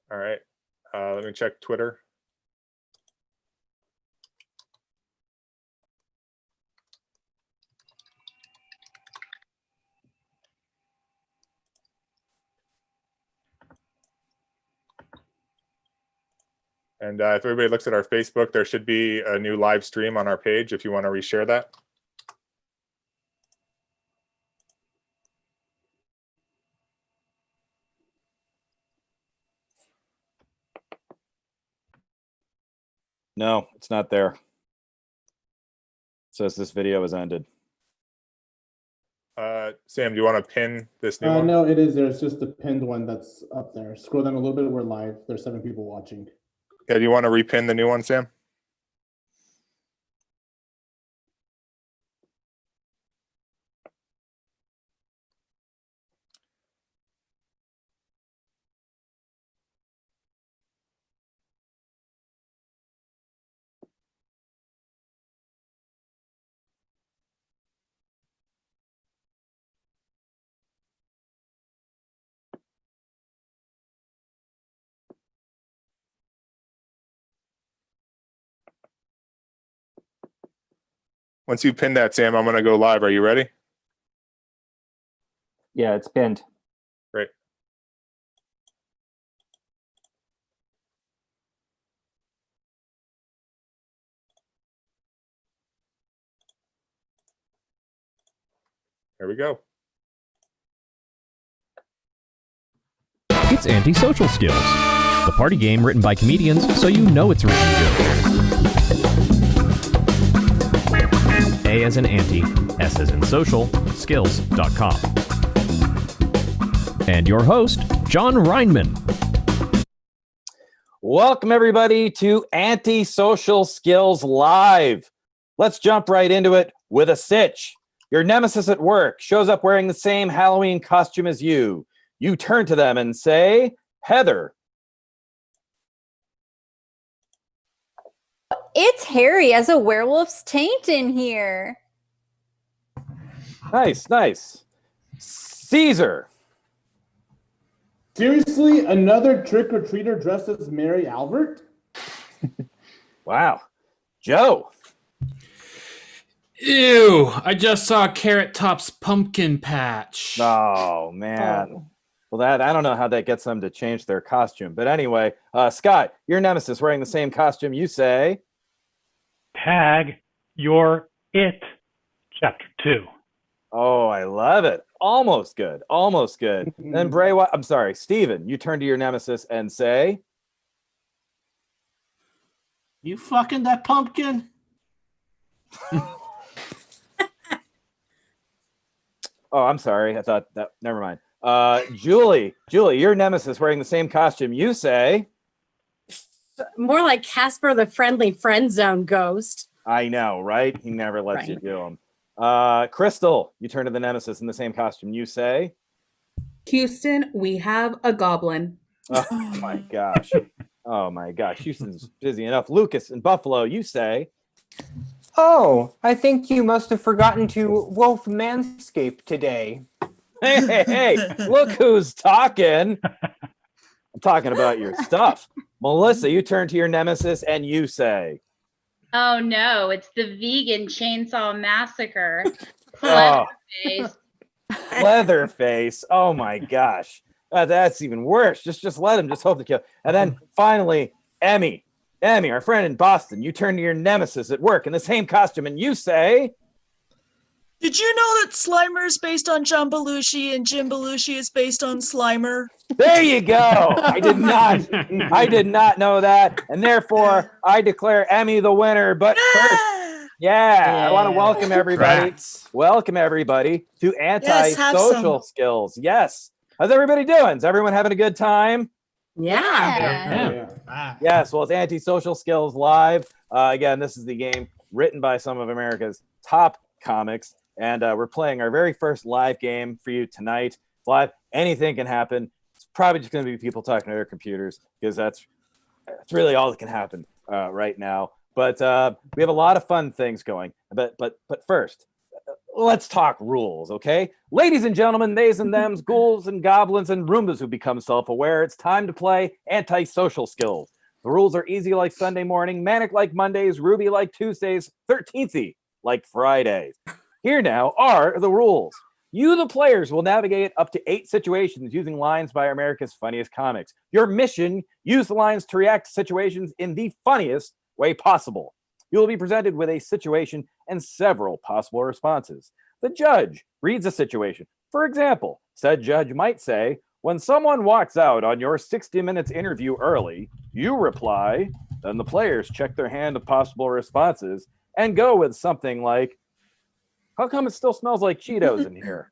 All right. Let me check Twitter. And if everybody looks at our Facebook, there should be a new live stream on our page if you want to reshare that. No, it's not there. It says this video has ended. Sam, do you want to pin this new one? No, it is. There's just the pinned one that's up there. Scroll down a little bit. We're live. There's 7 people watching. Yeah, do you want to repin the new one, Sam? Once you pin that, Sam, I'm going to go live. Are you ready? Yeah, it's pinned. Great. There we go. It's Antisocial Skills, the party game written by comedians so you know it's written good. A as in Anti, S as in Social, Skills.com. And your host, John Reinman. Welcome, everybody, to Antisocial Skills Live. Let's jump right into it with a sitch. Your nemesis at work shows up wearing the same Halloween costume as you. You turn to them and say, Heather. It's Harry as a werewolf's taint in here. Nice, nice. Caesar. Seriously, another trick-or-treater dressed as Mary Albert? Wow. Joe. Ew, I just saw Carrot Top's pumpkin patch. Oh, man. Well, I don't know how that gets them to change their costume. But anyway, Scott, your nemesis wearing the same costume, you say. Tag your It, Chapter 2. Oh, I love it. Almost good. Almost good. Then I'm sorry, Steven, you turn to your nemesis and say. You fucking that pumpkin? Oh, I'm sorry. I thought that. Never mind. Julie, your nemesis wearing the same costume. You say. More like Casper the Friendly Friend Zone ghost. I know, right? He never lets you do him. Crystal, you turn to the nemesis in the same costume. You say. Houston, we have a goblin. Oh my gosh. Oh my gosh. Houston's busy enough. Lucas in Buffalo, you say. Oh, I think you must have forgotten to wolf manscape today. Hey, look who's talking. I'm talking about your stuff. Melissa, you turn to your nemesis and you say. Oh no, it's the vegan chainsaw massacre. Leatherface. Leatherface. Oh my gosh. That's even worse. Just let him. Just hope to kill. And then finally, Emmy, our friend in Boston, you turn to your nemesis at work in the same costume and you say. Did you know that Slimer is based on John Belushi and Jim Belushi is based on Slimer? There you go. I did not know that. And therefore, I declare Emmy the winner. But first, I want to welcome everybody. Welcome everybody to Antisocial Skills. Yes. How's everybody doing? Is everyone having a good time? Yeah. Yes. Well, it's Antisocial Skills Live. Again, this is the game written by some of America's top comics. And we're playing our very first live game for you tonight. It's live. Anything can happen. It's probably just going to be people talking to their computers because that's really all that can happen right now. But we have a lot of fun things going. But first, let's talk rules, okay? Ladies and gentlemen, theys and thems, ghouls and goblins and Roombas who become self-aware, it's time to play antisocial skills. The rules are easy like Sunday morning, manic like Mondays, Ruby like Tuesdays, 13th-y like Fridays. Here now are the rules. You, the players, will navigate up to 8 situations using lines by America's Funniest Comics. Your mission, use the lines to react to situations in the funniest way possible. You will be presented with a situation and several possible responses. The judge reads a situation. For example, said judge might say, when someone walks out on your 60 minutes interview early, you reply, then the players check their hand of possible responses and go with something like, how come it still smells like Cheetos in here?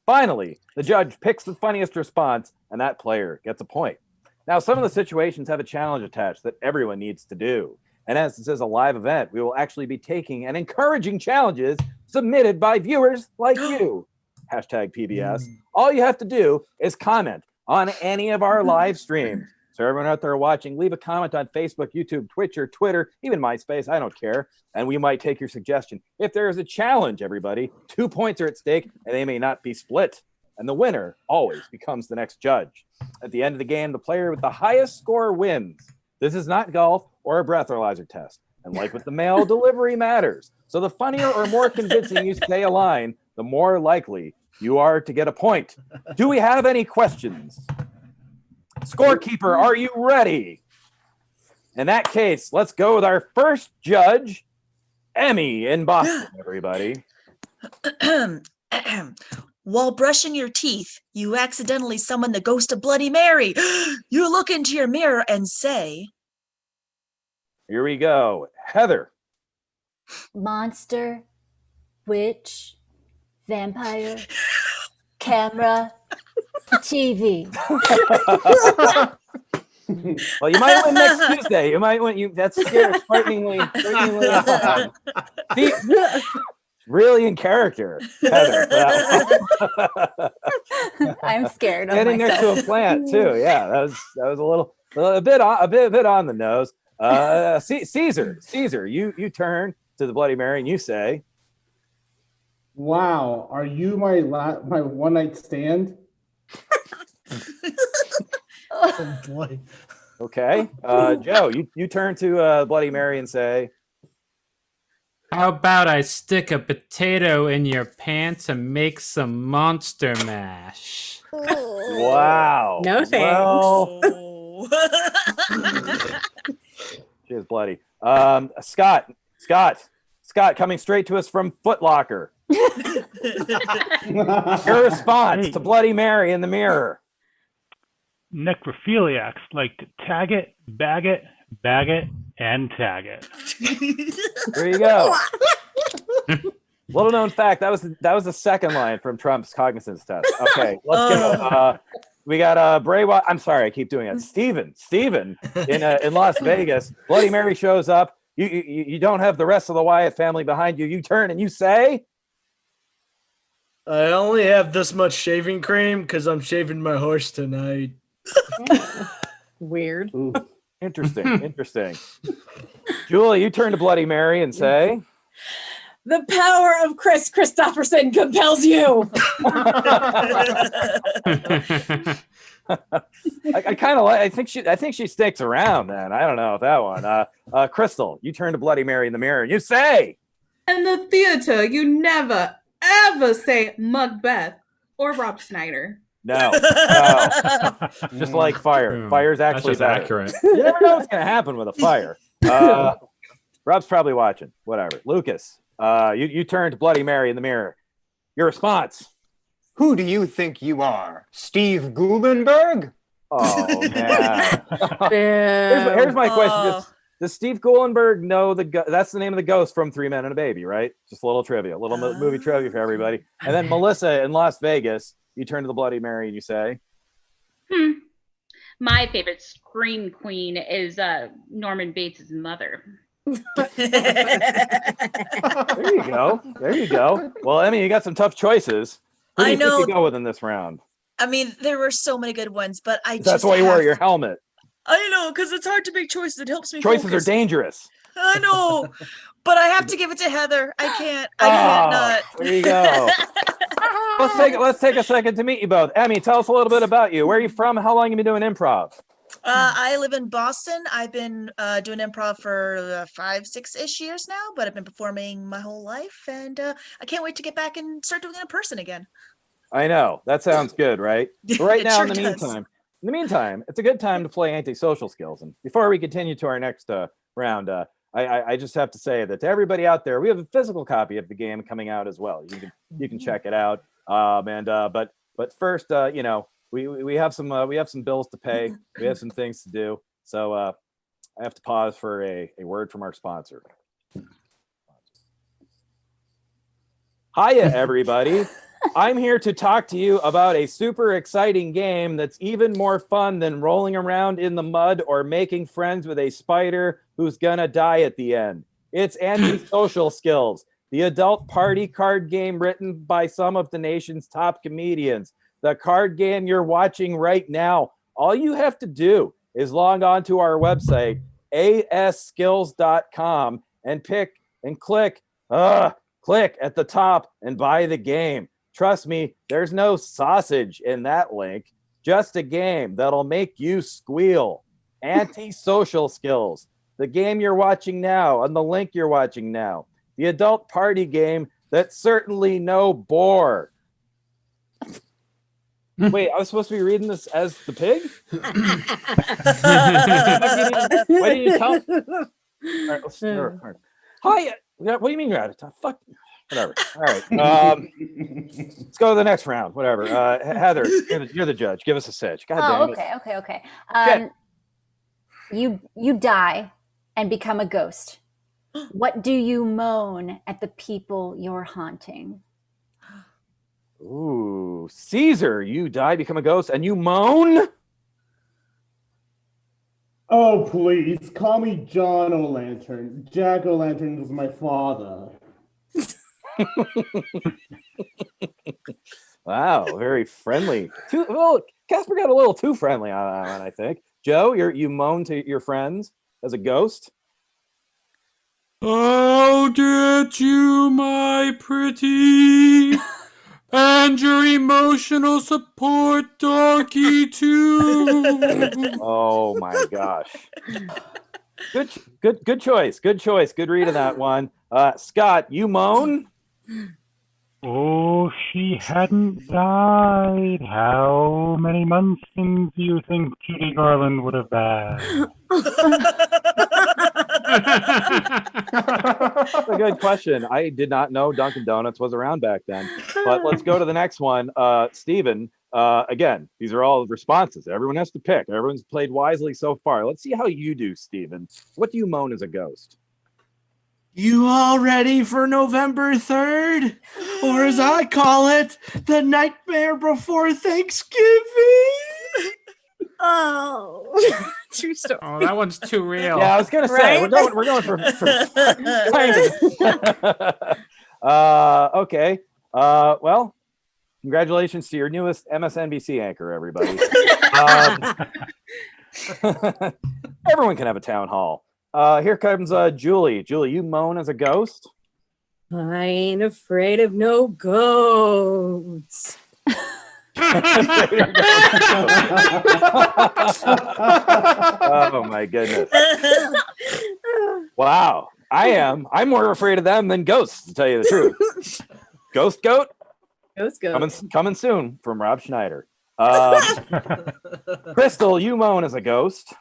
Finally, the judge picks the funniest response and that player gets a point. Now, some of the situations have a challenge attached that everyone needs to do. And as this is a live event, we will actually be taking and encouraging challenges submitted by viewers like you. Hashtag PBS. All you have to do is comment on any of our live streams. So everyone out there watching, leave a comment on Facebook, YouTube, Twitch, or Twitter, even MySpace, I don't care. And we might take your suggestion. If there is a challenge, everybody, 2 points are at stake and they may not be split. And the winner always becomes the next judge. At the end of the game, the player with the highest score wins. This is not golf or a breathalyzer test. And like with the mail, delivery matters. So the funnier or more convincing you say a line, the more likely you are to get a point. Do we have any questions? Scorekeeper, are you ready? In that case, let's go with our first judge, Emmy in Boston, everybody. While brushing your teeth, you accidentally summon the ghost of Bloody Mary. You look into your mirror and say, here we go. Heather. Monster, witch, vampire, camera, TV. Well, you might win next Tuesday. You might win. That's scary, frighteningly. See, really in character, Heather. I'm scared of Getting next to a plant too. Yeah, that was a bit on the nose. Caesar, you turn to the Bloody Mary and you say, "Wow, are you my one night stand?" Oh boy. Okay, Joe, you turn to Bloody Mary and say, how about I stick a potato in your pants and make some monster mash? wow. No thanks. Well, cheers, Bloody. Scott, coming straight to us from Foot Locker. Your response to Bloody Mary in the mirror. Necrophiliacs like to tag it, bag it, and tag it. There you go. Little known fact, that was the second line from Trump's cognizance test. Okay, let's go. We got Bray Wyatt. I'm sorry, I keep doing it. Steven in Las Vegas. Bloody Mary shows up. You don't have the rest of the Wyatt family behind you. You turn and you say, I only have this much shaving cream because I'm shaving my horse tonight. Weird. Ooh. Interesting. Julie, you turn to Bloody Mary and say, The power of Chris Christopherson compels you. I kind of like. I think she sticks around. Then I don't know if that one. Crystal, you turn to Bloody Mary in the mirror and you say, In the theater, you never ever say Macbeth or Rob Schneider. No. Just like fire. Fire's actually That's better. accurate. You never know what's going to happen with a fire. Rob's probably watching. Whatever. Lucas, you turn to Bloody Mary in the mirror. Your response. Who do you think you are? Steve Gulenberg? Oh, man. Here's my question. Does Steve Gulenberg know that's the name of the ghost from 3 Men and a Baby, right? Just a little trivia, a little movie trivia for everybody. And then Melissa in Las Vegas, you turn to the Bloody Mary and you say, My favorite scream queen is Norman Bates' mother. There you go. Well, Emmy, you got some tough choices. Who do you think you go with in this round? I mean, there were so many good ones, but That's why you wore your helmet. I know, because it's hard to make choices. It helps me Choices focus. are dangerous. I know, but I have to give it to Heather. I can't not. There you go. Let's take a second to meet you both. Emmy, tell us a little bit about you. Where are you from? How long have you been doing improv? I live in Boston. I've been doing improv for 5-6-ish years now, but I've been performing my whole life, and I can't wait to get back and start doing it in person again. I know that sounds good, right? But right It now, sure in the does. meantime, it's a good time to play antisocial skills. And before we continue to our next round, I just have to say that to everybody out there, we have a physical copy of the game coming out as well. You can check it out. But first, you know, we have some bills to pay. We have some things to do. So I have to pause for a word from our sponsor. Hiya, everybody. I'm here to talk to you about a super exciting game that's even more fun than rolling around in the mud or making friends with a spider who's gonna die at the end. It's Antisocial Skills, the adult party card game written by some of the nation's top comedians. The card game you're watching right now. All you have to do is log on to our website, ASskills.com, and click at the top and buy the game. Trust me, there's no sausage in that link. Just a game that'll make you squeal. Antisocial Skills, the game you're watching now on the link you're watching now. The adult party game that's certainly no bore. Wait, I was supposed to be reading this as the pig? Why didn't you tell me? All right, let's start. Hi, what do you mean you're out of time? Fuck. Whatever. All right. Let's go to the next round. Whatever. Heather, you're the judge. Give us a sitch. God damn it. Okay. You die and become a ghost. What do you moan at the people you're haunting? Ooh, Caesar, you die, become a ghost, and you moan? Oh, please, call me John O'Lantern. Jack O'Lantern was my father. Wow, very friendly. Well, Casper got a little too friendly on that one, I think. Joe, you moan to your friends as a ghost? I'll get you, my pretty, and your emotional support doggy too. Oh my gosh. Good choice. Good read of that one. Scott, you moan? Oh, she hadn't died. How many months do you think Judy Garland would have died? That's a good question. I did not know Dunkin' Donuts was around back then. But let's go to the next one. Stephen, again, these are all responses. Everyone has to pick. Everyone's played wisely so far. Let's see how you do, Stephen. What do you moan as a ghost? You all ready for November 3rd? Or as I call it, the nightmare before Thanksgiving? Oh, true story. Oh, that one's too real. Yeah, I was gonna say Right? we're going for okay. Well, congratulations to your newest MSNBC anchor, everybody. Everyone can have a town hall. Here comes Julie. Julie, you moan as a ghost? I ain't afraid of no ghosts. Oh my goodness. Wow. I'm more afraid of them than ghosts, to tell you the truth. Ghost goat? Ghost goat. Coming soon from Rob Schneider. Crystal, you moan as a ghost.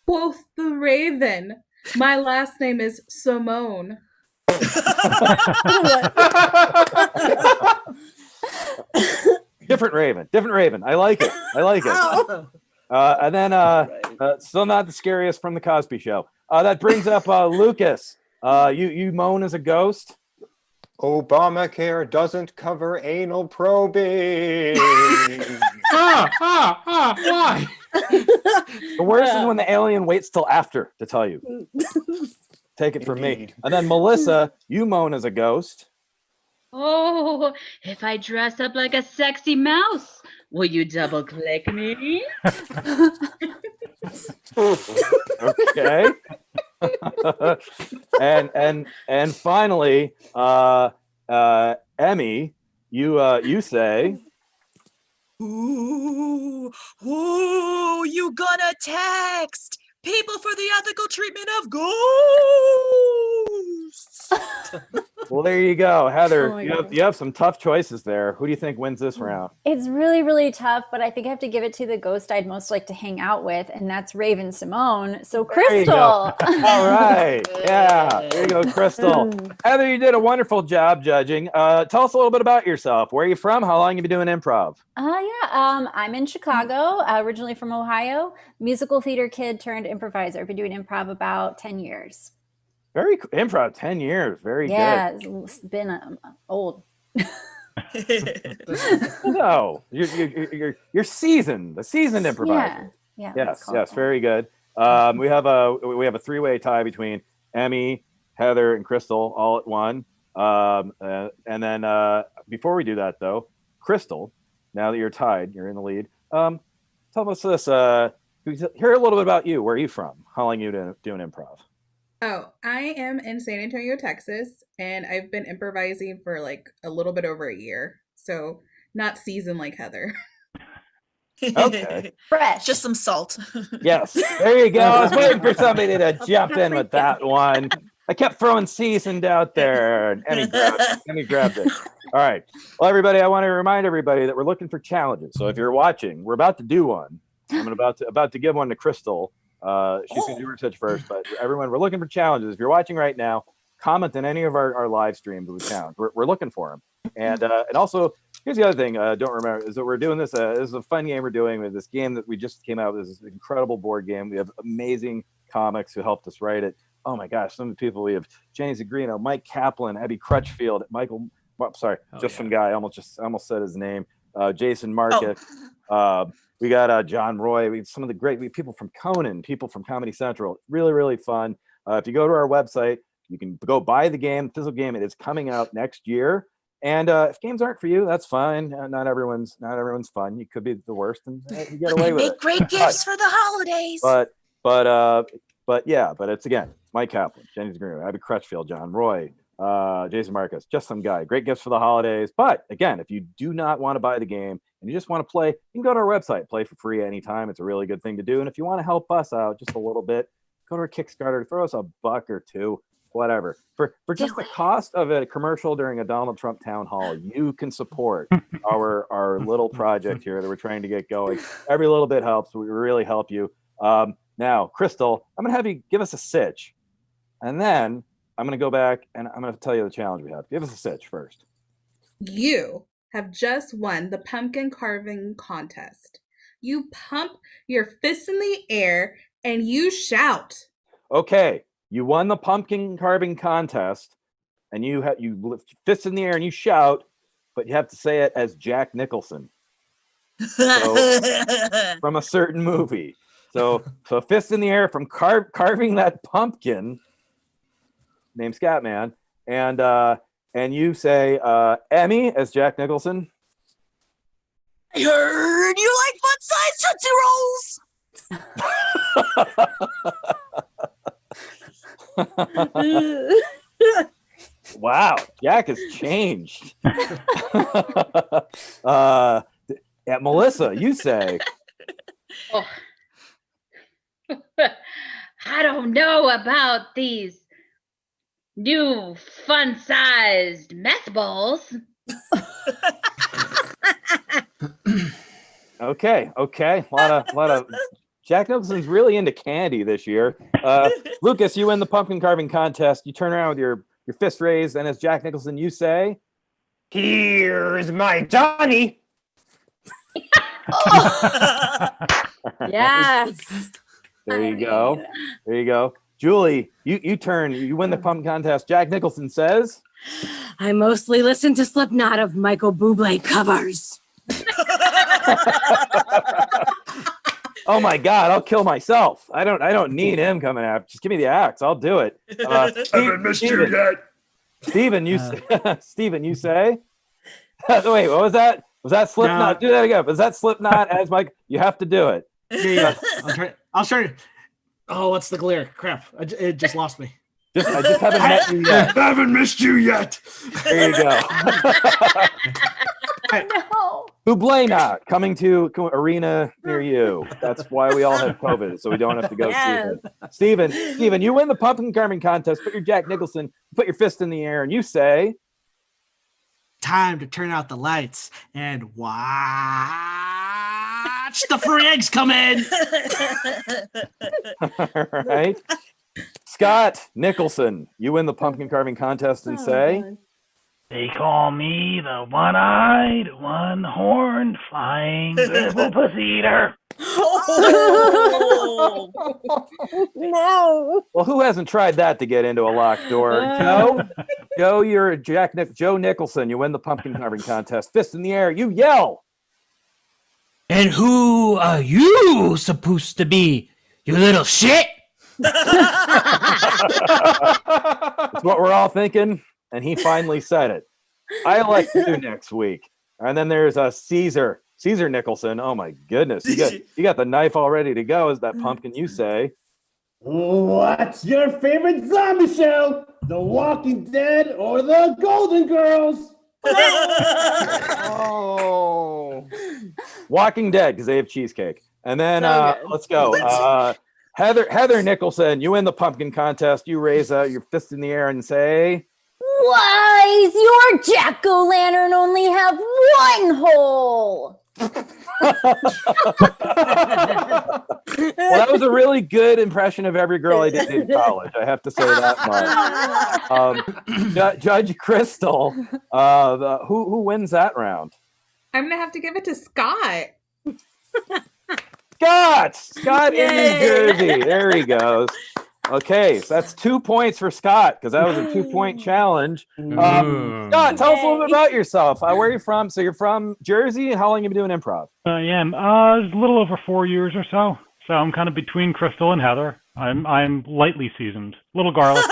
Quoth the raven. My last name is Simone. Different raven. I like it. And then still not the scariest from the Cosby Show. That brings up Lucas. You moan as a ghost. Obamacare doesn't cover anal probing. Why? The worst is when the alien waits till after to tell you. Take it from me. And then Melissa, you moan as a ghost. Oh, if I dress up like a sexy mouse, will you double click me? Okay. and finally, Emmy, you say, Ooh, you gonna text people for the ethical treatment of ghosts. well, there you go, Heather. Oh my you have some tough choices there. Who do you think wins this round? It's really, really tough, but I think I have to give it to the ghost I'd most like to hang out with, and that's Raven Simone. So There you go. Crystal. All right. Yeah. There you go, Crystal. Heather, you did a wonderful job judging. Tell us a little bit about yourself. Where are you from? How long have you been doing improv? I'm in Chicago, originally from Ohio. Musical theater kid turned improviser. I've been doing improv about 10 years. Very cool. Improv, 10 years. Very Yeah, good. it's been old. No, you're seasoned, a seasoned improviser. Yeah. Yes, very good. We have a three-way tie between Emmy, Heather, and Crystal all at one. And then before we do that, though, Crystal, now that you're tied, you're in the lead. Tell us this. Hear a little bit about you. Where are you from? How long are you doing improv? Oh, I am in San Antonio, Texas, and I've been improvising for like a little bit over a year. So not seasoned like Heather. Okay. Fresh. Just some salt. Yes, there you go. I was waiting for somebody to jump in with that one. I kept throwing seasoned out there, and Emmy grabbed it. All right. Well, everybody, I want to remind everybody that we're looking for challenges. So if you're watching, we're about to do one. I'm about to give one to Crystal. She's going to do research first, but everyone, we're looking for challenges. If you're watching right now, comment in any of our live streams with a challenge. We're looking for them. And also, here's the other thing. Don't remember is that we're doing this. This is a fun game we're doing with this game that we just came out with. This incredible board game. We have amazing comics who helped us write it. Oh my gosh, some of the people we have: Jenny Zagrino, Mike Kaplan, Abby Crutchfield, Michael. Some guy. I almost said his name. Jason Marcus. We got John Roy. We have some of the great people from Conan, people from Comedy Central. Really, really fun. If you go to our website, you can go buy the game, physical game. It is coming out next year. And if games aren't for you, that's fine. Not everyone's fun. You could be the worst, and you get away with it. Make great gifts for the holidays. But it's Mike Kaplan, Jenny Zagrino, Abby Crutchfield, John Roy, Jason Marcus, just some guy. Great gifts for the holidays. But again, if you do not want to buy the game and you just want to play, you can go to our website, play for free anytime. It's a really good thing to do. And if you want to help us out just a little bit, go to our Kickstarter, throw us $1 or $2, whatever. For just the cost of a commercial during a Donald Trump town hall, you can support our little project here that we're trying to get going. Every little bit helps. We really help you. Now, Crystal, I'm going to have you give us a sitch. And then I'm going to go back and I'm going to tell you the challenge we have. Give us a sitch first. You have just won the pumpkin carving contest. You pump your fists in the air and you shout. Okay, you won the pumpkin carving contest, and you lift fists in the air and you shout, but you have to say it as Jack Nicholson. So, from a certain movie. So fists in the air from carving that pumpkin named Scatman, and you say Emmy as Jack Nicholson. I heard you like fun-sized Tootsie Rolls. Wow, Jack has changed. Melissa, you say. Oh. I don't know about these new fun-sized mess balls. Okay. A lot of Jack Nicholson's really into candy this year. Lucas, you win the pumpkin carving contest. You turn around with your fist raised, and as Jack Nicholson, you say, "Here's my Johnny." Yes. There you go. Julie, you win the pumpkin contest. Jack Nicholson says, I mostly listen to Slipknot of Michael Bublé covers. "Oh my God, I'll kill myself. I don't need him coming after. Just give me the axe. I'll do it." Haven't missed you yet. Steven, you say? Wait, what was that? Was that Slipknot? Do that again. Was that Slipknot as Mike? You have to do it. Yeah. I'll try. Oh, what's the glare? Crap. It just lost me. I just haven't met you yet. Haven't missed you yet. There you go. No. Hublena coming to arena near you. That's why we all have COVID, so we don't have to go Yes. see it. Steven, you win the pumpkin carving contest. Put your Jack Nicholson, put your fist in the air, and you say, Time to turn out the lights and watch the free eggs come in. all right. Scott Nicholson, you win the pumpkin carving contest and say, They call me the one-eyed, one-horned, flying little pussy eater. No. well, who hasn't tried that to get into a locked door? Joe, you're Joe Nicholson. You win the pumpkin carving contest. Fist in the air. You yell. And who are you supposed to be, you little shit? That's what we're all thinking. And he finally said it. I elect you next week. And then there's Caesar Nicholson. Oh my goodness. You got the knife all ready to go. Is that pumpkin you say? What's your favorite zombie show? The Walking Dead or the Golden Girls? Oh. Walking Dead, because they have cheesecake. And then let's go. Heather Nicholson, you win the pumpkin contest. You raise your fist in the air and say, Why does your jack-o'-lantern only have one hole? Well, that was a really good impression of every girl I did in college. I have to say that much. Judge Crystal, who wins that round? I'm gonna have to give it to Scott. Scott in New Jersey. There he goes. Okay, so that's 2 points for Scott because that was a 2-point challenge. Scott, tell us a little bit about yourself. Where are you from? So you're from Jersey, and how long have you been doing improv? I am. It's a little over 4 years or so. So I'm kind of between Crystal and Heather. I'm lightly seasoned. Little garlic.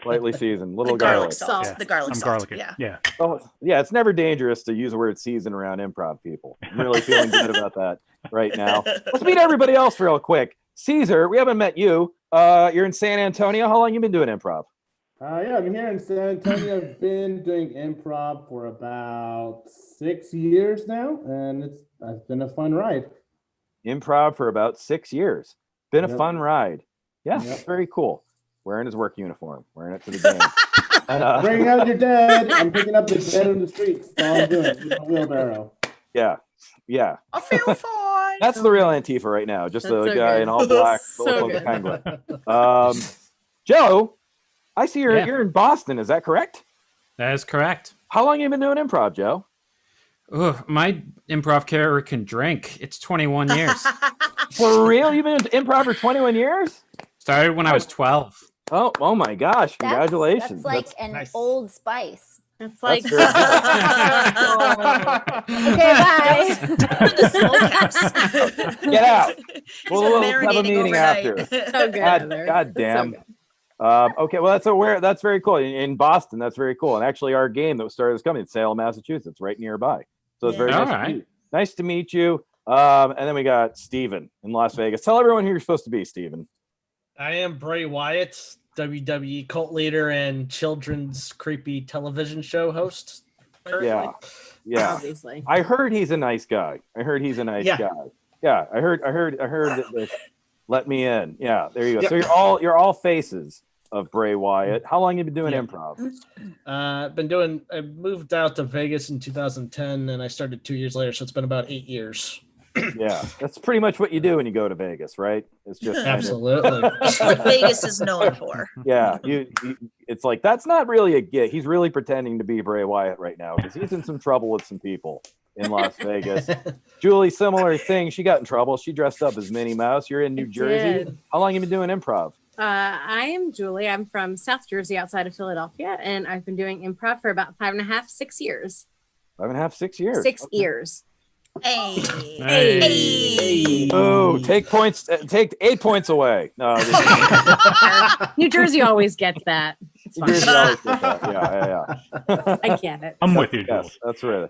Lightly seasoned, little The garlic garlic. salt. The garlic I'm salt. garlicky. Yeah. Yeah. Oh, yeah, it's never dangerous to use the word season around improv people. I'm really feeling good about that right now. Let's meet everybody else real quick. Caesar, we haven't met you. You're in San Antonio. How long you been doing improv? Yeah, I'm here in San Antonio. I've been doing improv for about 6 years now, and it's been a fun ride. Improv for about 6 years. Been a Yep. fun ride. Yeah, Yep. that's very cool. Wearing his work uniform, wearing it to the game. And, Bring out your dead. I'm picking up the dead on the streets. That's all I'm doing with a wheelbarrow. yeah. I feel fine. That's the real Antifa right now. Just That's a so guy good. in all black, So full of good. penguin. Joe, I see you're in Boston. Is that correct? That is correct. How long have you been doing improv, Joe? Ugh, my improv character can drink. It's 21 years. For real? You've been in improv for 21 years? Started when I was 12. Oh my gosh. Congratulations. That's like an Old Spice. It's like That's very Okay, bye. Get out. We'll have a marinating meeting overnight. after. so good. Heather. God So damn. good. Okay, well that's very cool. In Boston, that's very cool. And actually our game that started this company in Salem, Massachusetts, right nearby. So it's very Yeah. nice to Alright. meet you. Nice to meet you. And then we got Steven in Las Vegas. Tell everyone who you're supposed to be, Steven. I am Bray Wyatt, WWE cult leader and children's creepy television show host. Yeah. Yeah. Obviously. I heard he's a nice guy. Yeah. guy. Yeah, I heard that this, let me in. Yeah, there you go. Yep. So you're all faces of Bray Wyatt. How long have you been doing improv? I moved out to Vegas in 2010 and I started 2 years later, so it's been about 8 years. Yeah, that's pretty much what you do when you go to Vegas, right? It's just kind of- Absolutely. That's what Vegas is known for. yeah, you it's like that's not really a gig. He's really pretending to be Bray Wyatt right now because he's in some trouble with some people in Las Vegas. Julie, similar thing. She got in trouble. She dressed up as Minnie Mouse. You're in New Jersey. did. How long have you been doing improv? I am Julie. I'm from South Jersey outside of Philadelphia, and I've been doing improv for about 5.5, 6 years. 5.5, 6 years. 6 years. Hey. Hey. Oh, take 8 points away. No, New Jersey always gets that. It's New fine. Jersey always gets that. Yeah. I get it. I'm with you, Jules. Yes, that's right.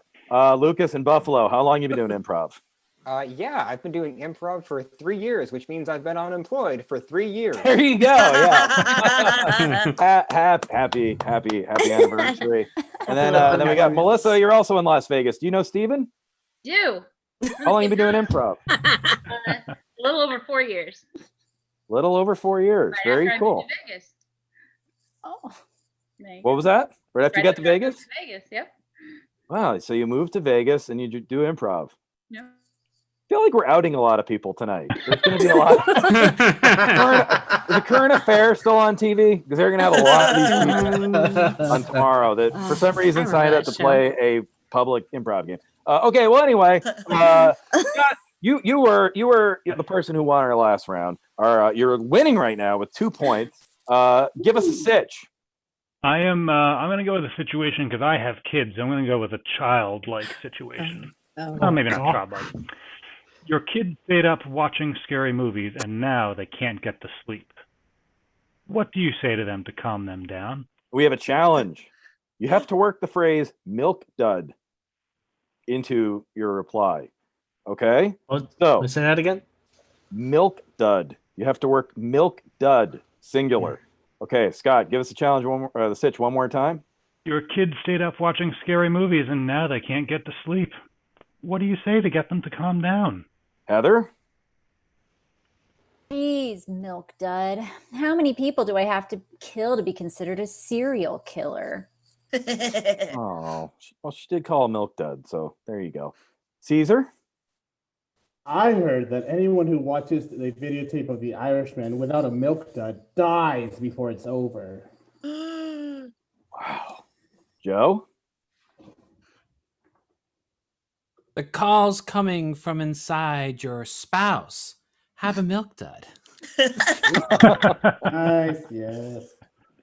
Lucas in Buffalo, how long you been doing improv? Yeah, I've been doing improv for 3 years, which means I've been unemployed for 3 years. There you go. Yeah. happy anniversary. And then we got Melissa. You're also in Las Vegas. Do you know Steven? Do. How long you been doing improv? A little over 4 years. Little over 4 years. Right Very after I cool. moved to Vegas. Oh. What was that? Right after you got to Vegas? Vegas, yep. Wow. So you moved to Vegas and you do improv. Yep. I feel like we're outing a lot of people tonight. There's going to be a lot. Is the current affair still on TV? Because they're going to have a lot of these people on tomorrow that for some reason signed up to play a public improv game. Okay. Well, anyway, Scott, you were the person who won our last round. You're winning right now with 2 points. Give us a sitch. I'm going to go with a situation because I have kids. I'm going to go with a childlike situation. Oh, maybe not childlike. Your kid stayed up watching scary movies and now they can't get to sleep. What do you say to them to calm them down? We have a challenge. You have to work the phrase milk dud into your reply. Okay? So say that again. Milk dud. You have to work milk dud, singular. Okay, Scott, give us a challenge the sitch one more time. Your kid stayed up watching scary movies and now they can't get to sleep. What do you say to get them to calm down? Heather? Jeez, milk dud. How many people do I have to kill to be considered a serial killer? Oh, well, she did call a milk dud, so there you go. Caesar? I heard that anyone who watches the videotape of The Irishman without a milk dud dies before it's over. Wow. Joe? The call's coming from inside your spouse. Have a milk dud. Nice, yes.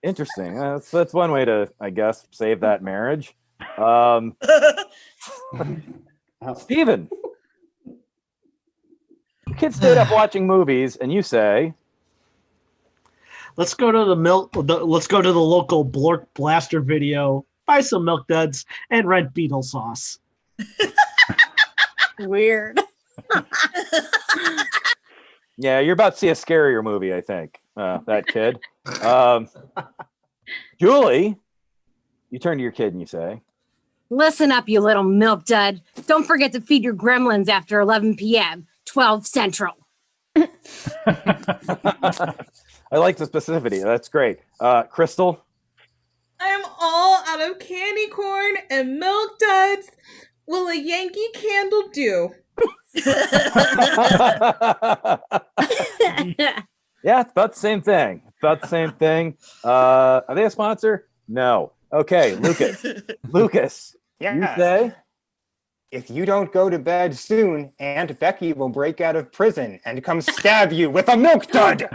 Interesting. That's one way to, I guess, save that marriage. Steven. Kids stayed up watching movies, and you say, Let's go to let's go to the local Blork Blaster video, buy some milk duds, and rent beetle sauce. Weird. yeah, you're about to see a scarier movie, I think. That kid. Julie, you turn to your kid and you say, Listen up, you little milk dud. Don't forget to feed your gremlins after 11 p.m., 12 Central. I like the specificity. That's great. Crystal? I'm all out of candy corn and milk duds. Will a Yankee Candle do? Yeah, it's about the same thing. Are they a sponsor? No. Okay, Lucas. Lucas, you say? If you don't go to bed soon, Aunt Becky will break out of prison and come stab you with a milk dud.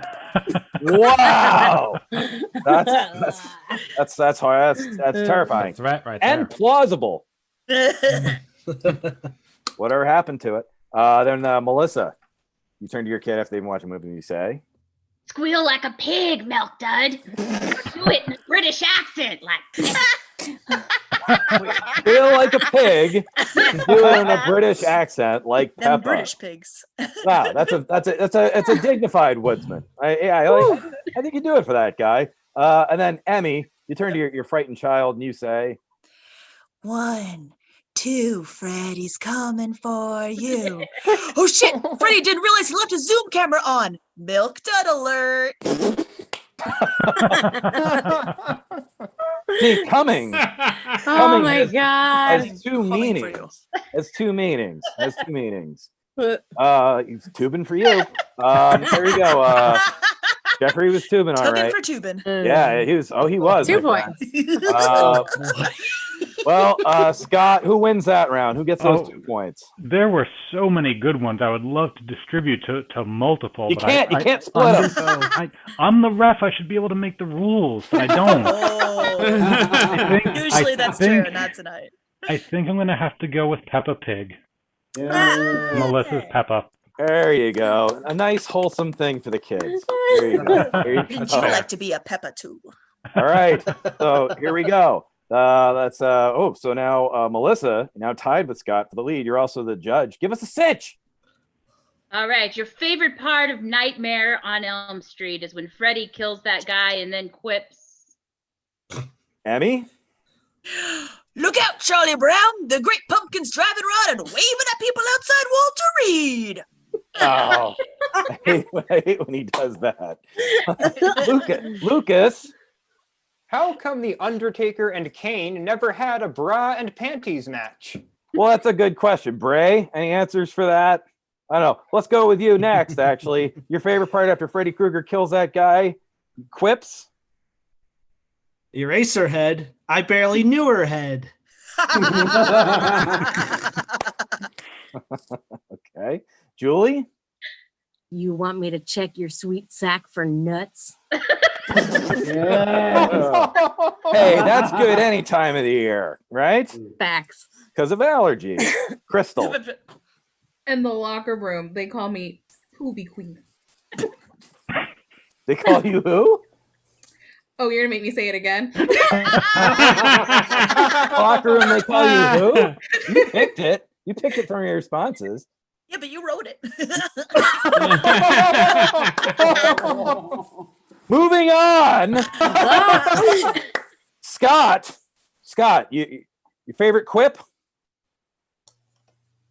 Wow, that's terrifying. Threat right there. And plausible. Whatever happened to it? Then Melissa, you turn to your kid after they've been watching a movie and you say, Squeal like a pig, milk dud. Or do it in a British accent, like. feel like a pig, do it in a British accent like Them Peppa. British pigs. Wow, that's a dignified woodsman. I think you do it for that guy. And then Emmy, you turn to your frightened child and you say, 1, 2, Freddy's coming for you. Oh shit! Freddy didn't realize he left his Zoom camera on. Milk dud alert. See, coming. Oh my God. Has two meanings. Has two meanings. He's tubing for you. There you go. Jeffrey was tubing, all right. For tubing. Yeah, he was. Oh, he was. 2 points. Well, Scott, who wins that round? Who gets those 2 points? There were so many good ones. I would love to distribute to multiple. You but can't split them. I'm the ref. I should be able to make the rules, but I don't. Usually that's true, not tonight. I think I'm going to have to go with Peppa Pig. Yeah. Melissa's Peppa. There you go. A nice wholesome thing for the kids. There you go. Wouldn't you like to be a Peppa too? All right. So here we go. So now Melissa, now tied with Scott for the lead. You're also the judge. Give us a sitch. All right, your favorite part of Nightmare on Elm Street is when Freddy kills that guy and then quips. Emmy? Look out, Charlie Brown! The Great Pumpkin's driving around and waving at people outside Walter Reed. Oh, I hate when he does that. Lucas. How come the Undertaker and Kane never had a bra and panties match? Well, that's a good question. Bray, any answers for that? I don't know. Let's go with you next, actually. Your favorite part after Freddy Krueger kills that guy? Quips? Eraserhead. I barely knew her head. Okay. Julie? You want me to check your sweet sack for nuts? Hey, that's good any time of the year, right? Facts. Because of allergies. Crystal. In the locker room, they call me Poopy Queen. They call you who? Oh, you're gonna make me say it again? Locker room, they call you who? You picked it. You picked it from your responses. Yeah, but you wrote it. Moving on. Scott, your favorite quip?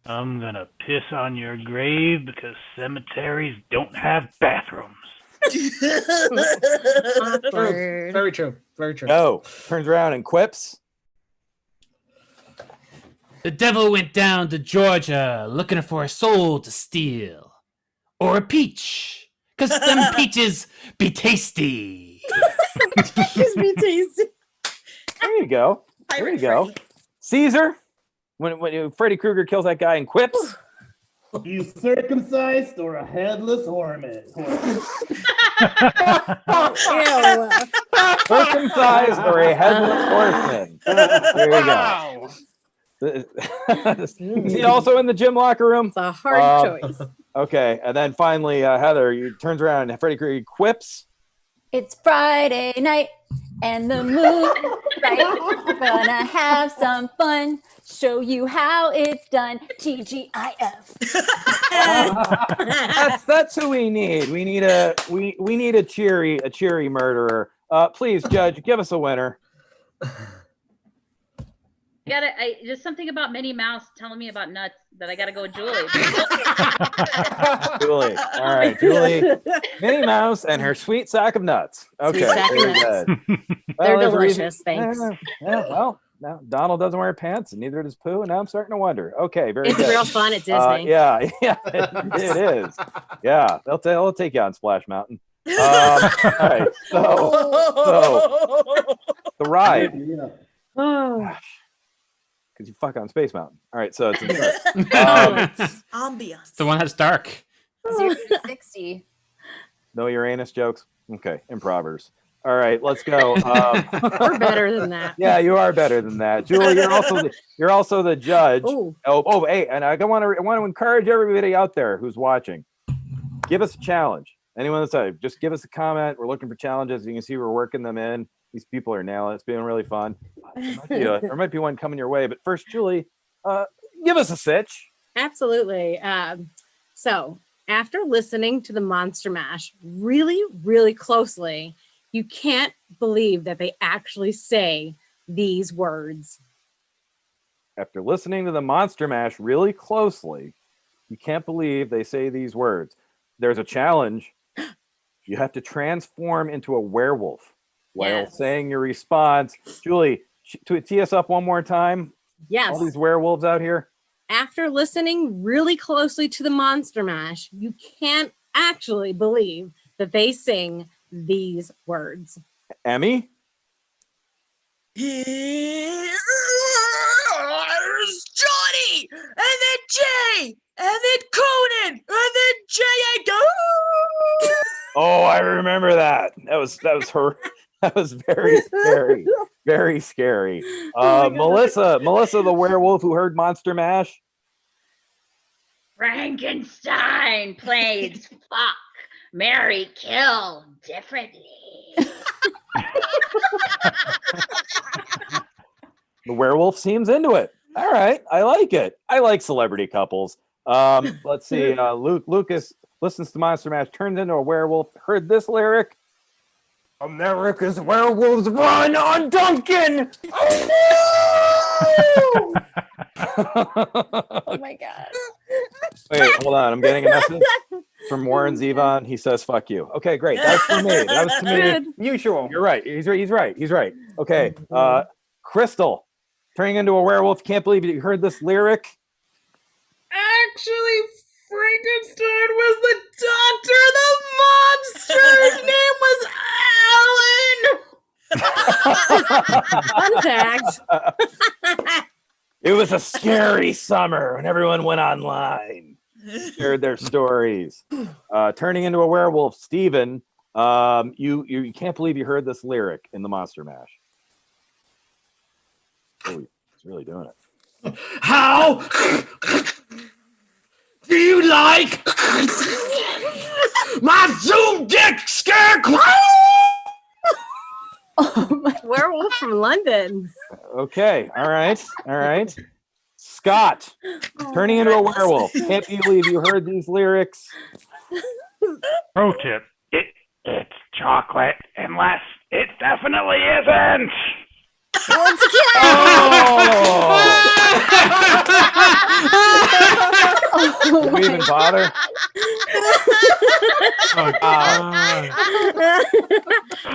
I'm gonna piss on your grave because cemeteries don't have bathrooms. True. Very true. Very true. No. Turns around and quips. The devil went down to Georgia looking for a soul to steal. Or a peach. Because them peaches be tasty. Peaches be tasty. There you go. There you go. Caesar, when Freddy Krueger kills that guy and quips. You circumcised or a headless horseman? Circumcised or a headless horseman? There you go. Is he also in the gym locker room? It's a hard choice. Okay, and then finally, Heather, you turns around and Freddy Krueger quips. It's Friday night and the moon right. We're gonna have some fun. Show you how it's done. TGIF. That's who we need. We need a cheery murderer. Please, Judge, give us a winner. There's something about Minnie Mouse telling me about nuts that I gotta go with Julie. Julie. All right, Julie. Minnie Mouse and her sweet sack of nuts. Okay, very good. They're delicious, thanks. Well, now Donald doesn't wear pants, and neither does Pooh, and now I'm starting to wonder. Okay, very It's good. real fun at Disney. Yeah, it is. Yeah, they'll take you on Splash Mountain. All right, so the ride. Oh. Because you fuck on Space Mountain. All right, so it's ambiance. The one that's dark. 60. No Uranus jokes. Okay, improvers. All right, let's go. We're better than that. Yeah, you are better than that, Julie. You're also the judge. Ooh. Oh, hey, and I want to encourage everybody out there who's watching. Give us a challenge. Anyone that's out, just give us a comment. We're looking for challenges. You can see we're working them in. These people are nailing it. It's been really fun. There might be one coming your way, but first, Julie, give us a sitch. Absolutely. So after listening to the Monster Mash really, really closely, you can't believe that they actually say these words. After listening to the Monster Mash really closely, you can't believe they say these words. There's a challenge. You have to transform into a werewolf while saying your response. Julie, tee us up one more time. Yes. All these werewolves out here. After listening really closely to the Monster Mash, you can't actually believe that they sing these words. Emmy? Here's Johnny, and then Jay, and then Conan, and then Jay go. Oh, I remember that. That was her. That was very scary. Very scary. Melissa the werewolf who heard Monster Mash. Frankenstein plays fuck, marry, kill differently. The werewolf seems into it. All right, I like it. I like celebrity couples. Let's see. Lucas listens to Monster Mash, turned into a werewolf. Heard this lyric. America's werewolves run on Duncan. Oh my god. Wait, hold on. I'm getting a message from Warren Zevon. He says, "Fuck you." Okay, great. That was for me. That was to me. Mutual. You're right. He's right. Okay. Crystal, turning into a werewolf. Can't believe you heard this lyric. Actually, Frankenstein was the doctor. The monster's name was Alan. Fun fact. It was a scary summer when everyone went online, shared their stories. Turning into a werewolf, Steven, you can't believe you heard this lyric in the Monster Mash. Oh, he's really doing it. How do you like my Zoom dick scarecrow? Werewolf from London. Okay, all right. Scott, turning into a werewolf. Can't believe you heard these lyrics. Pro tip: it's chocolate, unless it definitely isn't. Once again. Did we even bother?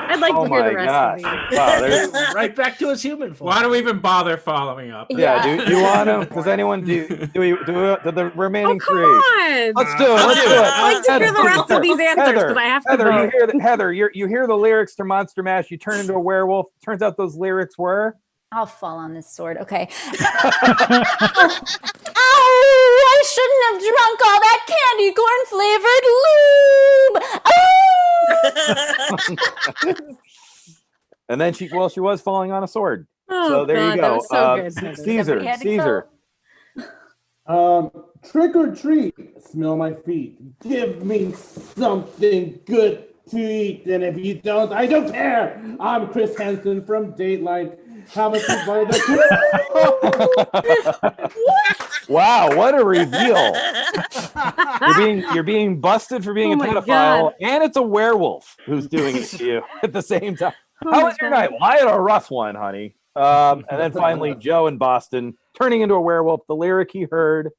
I'd like to hear the rest of these. Wow, Right back to his human form. Why do we even bother following up? Yeah, do you want to? Does anyone do the remaining Come three? on. Let's do it. I'd like to hear the rest of these answers because I have to vote. Heather, you hear the lyrics to Monster Mash. You turn into a werewolf. Turns out those lyrics were. I'll fall on this sword. Okay. Oh, I shouldn't have drunk all that candy corn flavored lube. Oh. And then she was falling on a sword. Oh, so there God, you that go. was so good. Caesar. Trick or treat, smell my feet. Give me something good to eat, and if you don't, I don't care. I'm Chris Hansen from Dateline. Have a seat by the Wow, what a reveal! You're being busted for being a pedophile, God. and it's a werewolf who's doing it to you at the same time. Oh How my was your God. night? Well, I had a rough one, honey. And then finally, Joe in Boston turning into a werewolf. The lyric he heard.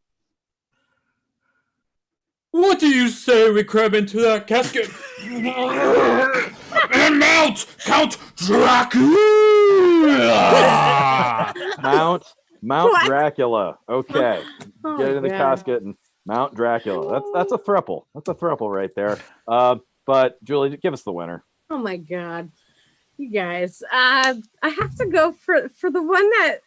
What do you say we crab into that casket and mount Count Dracula? Mount What? Dracula. Okay, Oh get my in the God. casket and Mount Dracula. That's a thruple. That's a thruple right there. But Julie, give us the winner. Oh my God. You guys, I have to go for the one that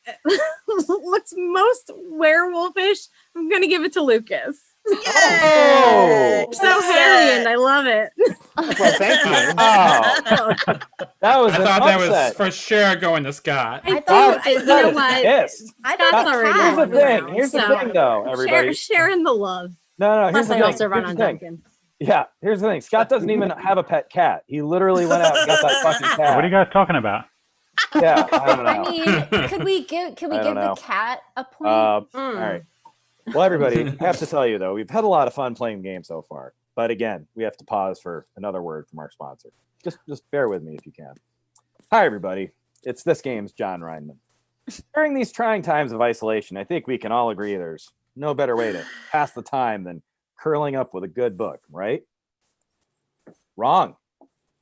looks most werewolfish. I'm gonna give it to Lucas. Oh, So hairy, and I love it. Well, thank you. Oh, that was I an thought that was upset. for sure going to Scott. I thought think, you know what? Pissed. I That's thought already Here's the on thing. now, Here's the so thing, though, everybody. sharing the love. No. Here's Plus, the I thing. also run Here's on the thing. Duncan. Yeah, here's the thing. Scott doesn't even have a pet cat. He literally went out and got that fucking cat. What are you guys talking about? Yeah, I don't know. I mean, could we give know. the cat a point? All right. Well, everybody, I have to tell you though, we've had a lot of fun playing games so far. But again, we have to pause for another word from our sponsor. Just bear with me if you can. Hi, everybody. It's This Game's John Reinman. During these trying times of isolation, I think we can all agree there's no better way to pass the time than curling up with a good book, right? Wrong.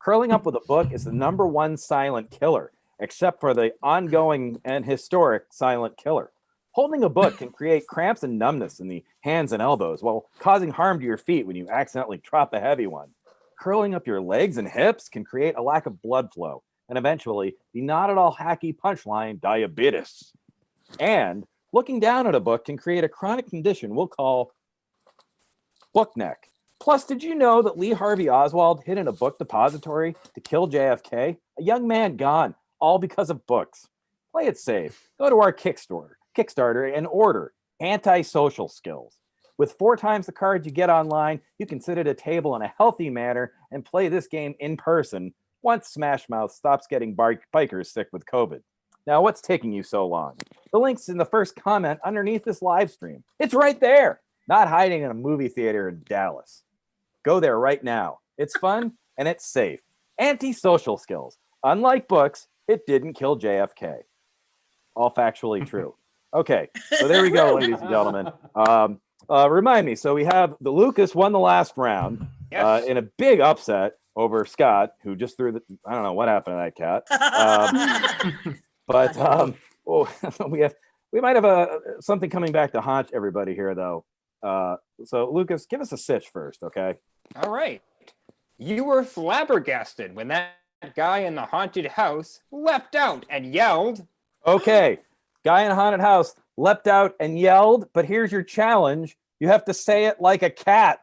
Curling up with a book is the #1 silent killer, except for the ongoing and historic silent killer. Holding a book can create cramps and numbness in the hands and elbows while causing harm to your feet when you accidentally drop a heavy one. Curling up your legs and hips can create a lack of blood flow and eventually the not at all hacky punchline diabetes. And looking down at a book can create a chronic condition we'll call book neck. Plus, did you know that Lee Harvey Oswald hid in a book depository to kill JFK? A young man gone, all because of books. Play it safe. Go to our Kickstarter and order Anti-Social Skills. With 4 times the cards you get online, you can sit at a table in a healthy manner and play this game in person once Smash Mouth stops getting bikers sick with COVID. Now, what's taking you so long? The link's in the first comment underneath this live stream. It's right there. not hiding in a movie theater in Dallas. Go there right now. It's fun and it's safe. Anti-social skills. Unlike books, it didn't kill JFK. All factually true. Okay, so there we go, ladies and gentlemen. Remind me, so we have the Lucas won the last round in a big upset over Scott, who just threw the, I don't know what happened to that cat. We might have something coming back to haunt everybody here, though. So Lucas, give us a sitch first, okay? All right. You were flabbergasted when that guy in the haunted house leapt out and yelled. Okay, guy in a haunted house leapt out and yelled, but here's your challenge. You have to say it like a cat.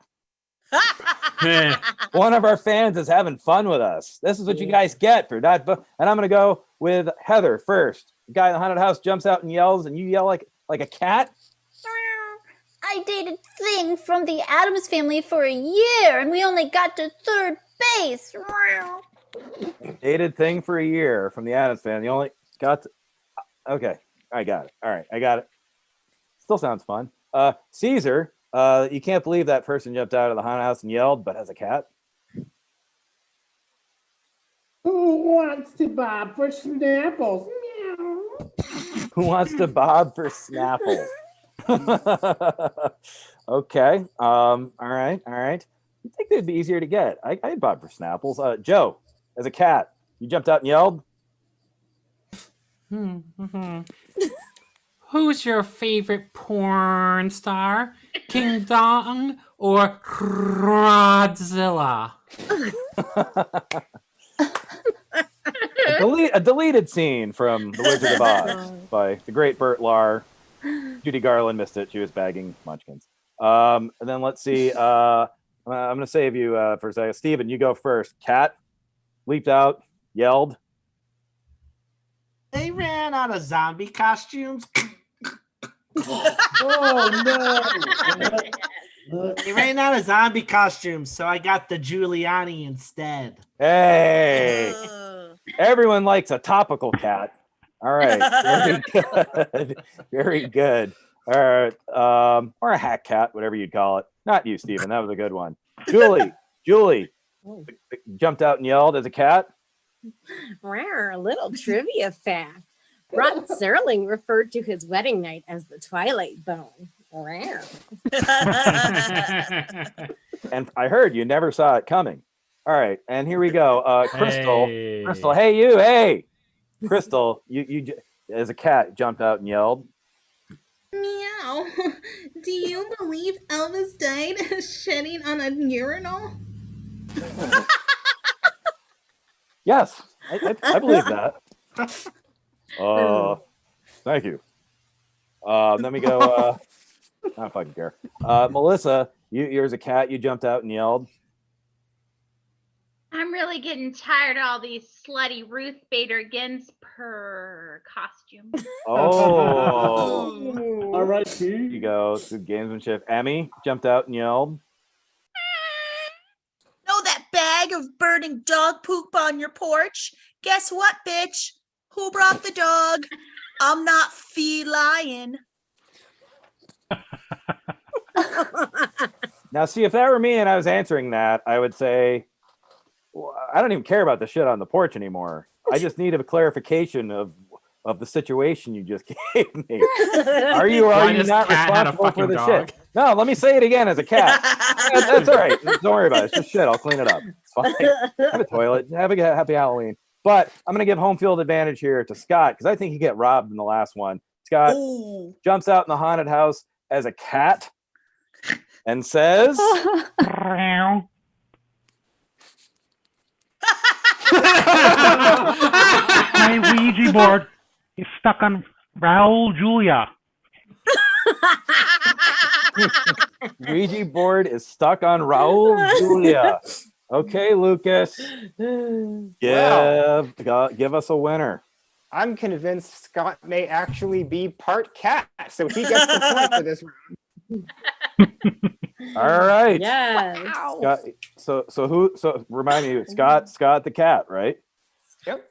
One of our fans is having fun with us. This is what you guys get for that. And I'm going to go with Heather first. The guy in the haunted house jumps out and yells, and you yell like a cat? I dated Thing from the Addams Family for a year, and we only got to third base. Dated Thing for a year from the Addams Family. You only got to... Okay, I got it. All right, I got it. Still sounds fun. Caesar, you can't believe that person jumped out of the haunted house and yelled, but as a cat? Who wants to bob for Snapples? Meow. Who wants to bob for Snapples? Okay. All right. You think they'd be easier to get? I'd bob for Snapples. Joe, as a cat, you jumped out and yelled? Who's your favorite porn star? King Dong or Godzilla? A deleted scene from The Wizard of Oz by the great Burt Lahr. Judy Garland missed it. She was bagging munchkins. And then let's see. I'm going to save you for a second. Steven, you go first. Cat leaped out, yelled. They ran out of zombie costumes. Oh, no. They ran out of zombie costumes, so I got the Giuliani instead. Hey, everyone likes a topical cat. All right, very good, very good. All right, or a hack cat, whatever you'd call it. Not you, Steven. That was a good one. Julie jumped out and yelled as a cat. Rare, a little trivia fact. Rod Serling referred to his wedding night as the Twilight Bone. Rare. And I heard you never saw it coming. All right, and here we go. Crystal, Hey. Crystal, hey, Crystal, you as a cat jumped out and yelled. Meow. Do you believe Elvis died shitting on a urinal? Yes, I believe that. Thank you. Let me go. I don't fucking care. Melissa, you're as a cat. You jumped out and yelled. I'm really getting tired of all these slutty Ruth Bader Ginsburg costumes. Oh, all right. Here you go. Good gamesmanship. Emmy jumped out and yelled. Know that bag of burning dog poop on your porch? Guess what, bitch? Who brought the dog? I'm not feline. Now, see, if that were me and I was answering that, I would say, well, I don't even care about the shit on the porch anymore. I just need a clarification of the situation you just gave me. Are you not responsible for the shit? No, let me say it again as a cat. That's all right. Don't worry about it. It's just shit. I'll clean it up. It's fine. Have a toilet. Have a happy Halloween. But I'm going to give home field advantage here to Scott because I think he get robbed in the last one. Scott jumps out in the haunted house as a cat and says... My Ouija board is stuck on Raul Julia. Ouija board is stuck on Raul Julia. Okay, Lucas. Give us a winner. I'm convinced Scott may actually be part cat, so he gets the point for this round. All right. Yes. Scott, so remind me, Scott the cat, right? Yep.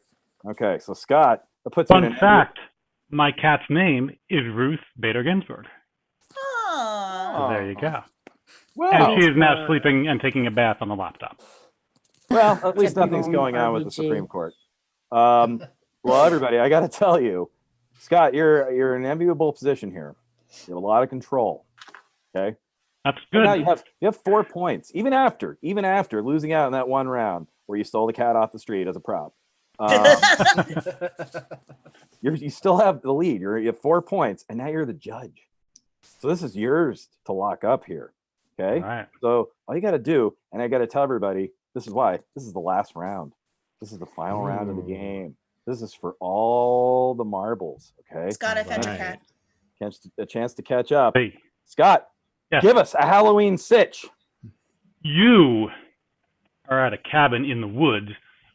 Okay, so Scott, that puts Fun fact, my cat's name is Ruth Bader Ginsburg. So there you go. Well, And she is now sleeping and taking a bath on the laptop. Well, at least nothing's going on with the Supreme Court. Well, everybody, I got to tell you, Scott, you're in an enviable position here. You have a lot of control. Okay, that's good. good. Now you have 4 points, even after losing out in that one round where you stole the cat off the street as a prop. You still have the lead. You have 4 points, and now you're the judge. So this is yours to lock up here. Okay. All right. So all you got to do, and I got to tell everybody, this is why. This is the last round. This is the final round of the game. This is for all the marbles. Okay. Scott, I found your cat. A chance to catch up. Hey. Scott, Yes. give us a Halloween sitch. You are at a cabin in the woods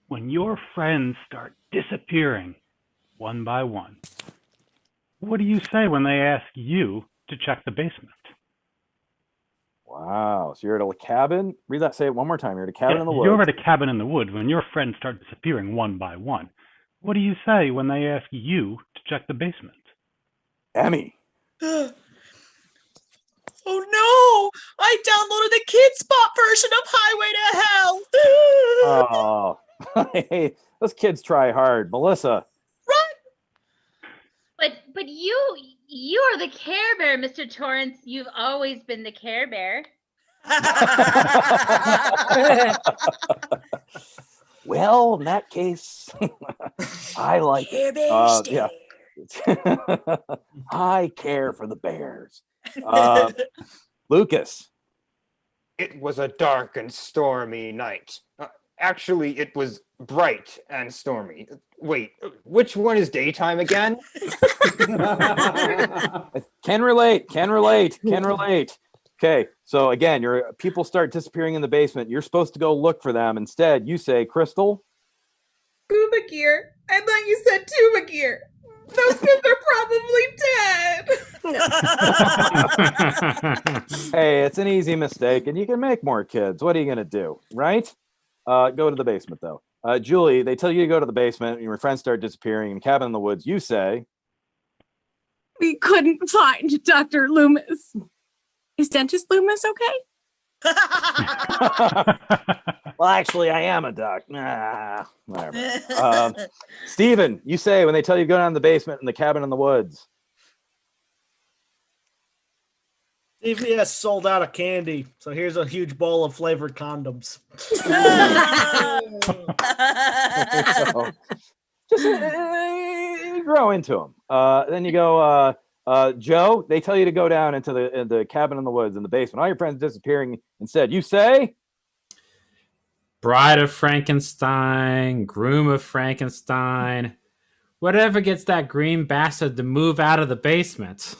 when your friends start disappearing one by one. What do you say when they ask you to check the basement? Wow. So you're at a cabin. Read that. Say it one more time. You're at a cabin in the woods. You're at a cabin in the woods when your friends start disappearing one by one. What do you say when they ask you to check the basement? Emmy. Oh no! I downloaded the Kid Spot version of Highway to Hell. Oh, hey, those kids try hard. Melissa. But you are the Care Bear, Mr. Torrance. You've always been the Care Bear. Well, in that case, I like Care it. Bear Yeah. I care for the bears. Lucas. It was a dark and stormy night. Actually, it was bright and stormy. Wait, which one is daytime again? Can relate. Okay, so again, your people start disappearing in the basement. You're supposed to go look for them. Instead, you say, Crystal. Scuba gear. I thought you said tuba gear. Those kids are probably dead. Hey, it's an easy mistake, and you can make more kids. What are you going to do, right? Go to the basement, though. Julie, they tell you to go to the basement, and your friends start disappearing in a cabin in the woods. You say, We couldn't find Dr. Loomis. Is Dentist Loomis okay? well, actually, I am a doc. Nah, whatever. Steven, you say when they tell you to go down to the basement in the cabin in the woods. CVS sold out of candy, so here's a huge bowl of flavored condoms. Just grow into them. Then you go, Joe, they tell you to go down into the cabin in the woods in the basement. All your friends disappearing. Instead, you say, Bride of Frankenstein, groom of Frankenstein, whatever gets that green bastard to move out of the basement.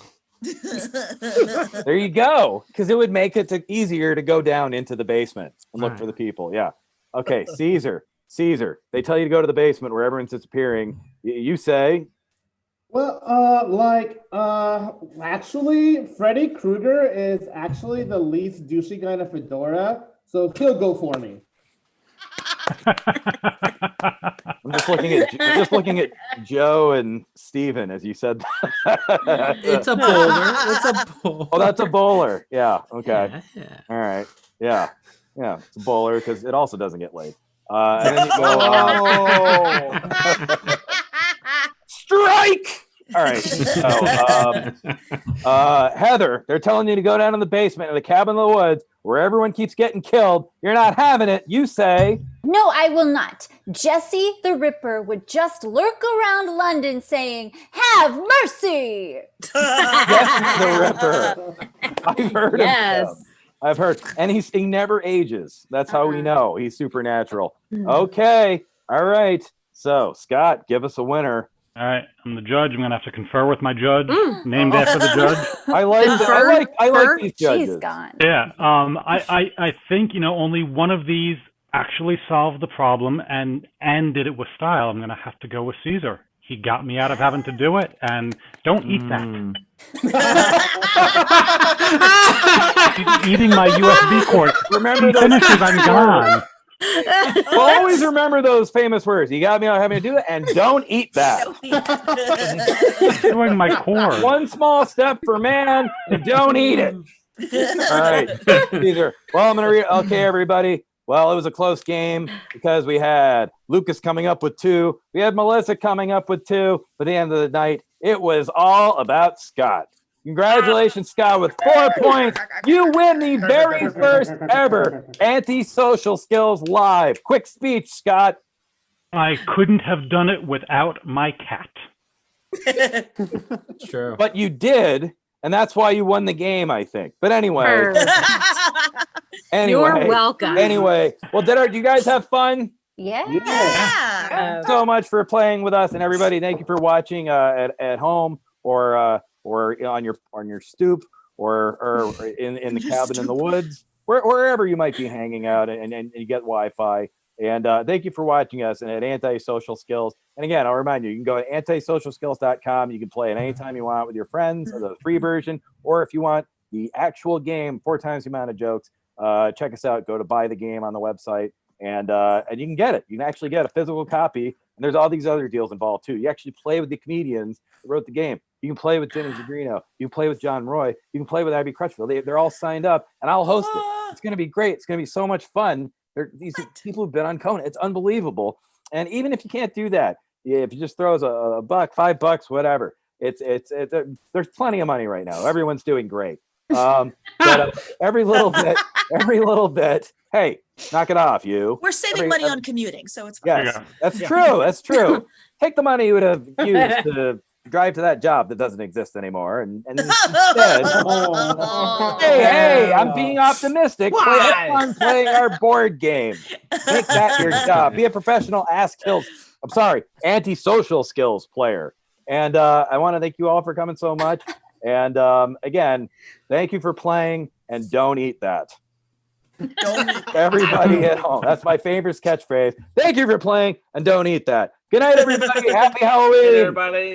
There you go, because it would make it easier to go down into the basement and look for the people. Yeah. Okay, Caesar, they tell you to go to the basement where everyone's disappearing. You say, well, actually, Freddy Krueger is actually the least douchey guy in a fedora, so he'll go for me. I'm just looking at Joe and Steven as you said that. It's a bowler. It's a bowler. Oh, that's a bowler. Yeah. Okay. Yeah. All right. Yeah. It's a bowler because it also doesn't get laid. And then you go, strike. All right. So, Heather, they're telling you to go down in the basement in the cabin in the woods where everyone keeps getting killed. You're not having it. You say, no, I will not. Jesse the Ripper would just lurk around London saying, have mercy. Jesse the Ripper. I've heard of him. I've heard. And he never ages. That's how we know he's supernatural. Okay. All right. So, Scott, give us a winner. All right, I'm the judge. I'm gonna have to confer with my judge, named after the judge. I like these judges. She's gone. Yeah, I think only one of these actually solved the problem and did it with style. I'm gonna have to go with Caesar. He got me out of having to do it, and don't eat that. He's eating my USB cord. Remember, he finishes, I'm gone. Always remember those famous words. You got me out having to do it, and don't eat that. Destroying my cord. One small step for man, and don't eat it. All right. Caesar. Well, I'm going to read. Okay, everybody. Well, it was a close game because we had Lucas coming up with 2. We had Melissa coming up with 2. But at the end of the night, it was all about Scott. Congratulations, Scott, with 4 points. You win the very first ever Antisocial Skills Live. Quick speech, Scott. I couldn't have done it without my cat. True. But you did, and that's why you won the game, I think. But anyway. You're welcome. Anyway, well, do you guys have fun? Yeah. Thank you so much for playing with us, and everybody, thank you for watching at home or on your stoop or in the cabin in the woods, wherever you might be hanging out, and you get Wi-Fi. And thank you for watching us and at Antisocial Skills. And again, I'll remind you, you can go to antisocialskills.com. You can play it anytime you want with your friends, or the free version, or if you want the actual game, 4 times the amount of jokes. Check us out. Go to buy the game on the website, and you can get it. You can actually get a physical copy. And there's all these other deals involved too. You actually play with the comedians that wrote the game. You can play with Jimmy Zagrino. You can play with John Roy. You can play with Abby Crutchfield. They're all signed up, and I'll host it. It's going to be great. It's going to be so much fun. These people who've been on Conan. It's unbelievable. And even if you can't do that, if you just throws a buck, $5, whatever, there's plenty of money right now. Everyone's doing great. But every little bit. Hey, knock it off, you. We're saving money on commuting, so it's fine. Yes, that's true. That's true. Take the money you would have used to drive to that job that doesn't exist anymore, and instead, hey, I'm being optimistic. Have fun playing our board game. Make that your job. Be a professional antisocial skills player. And I want to thank you all for coming so much. And again, thank you for playing, and don't eat that. Don't eat everybody at home. That's my favorite catchphrase. Thank you for playing, and don't eat that. Good night, everybody. Happy Halloween. Good, everybody.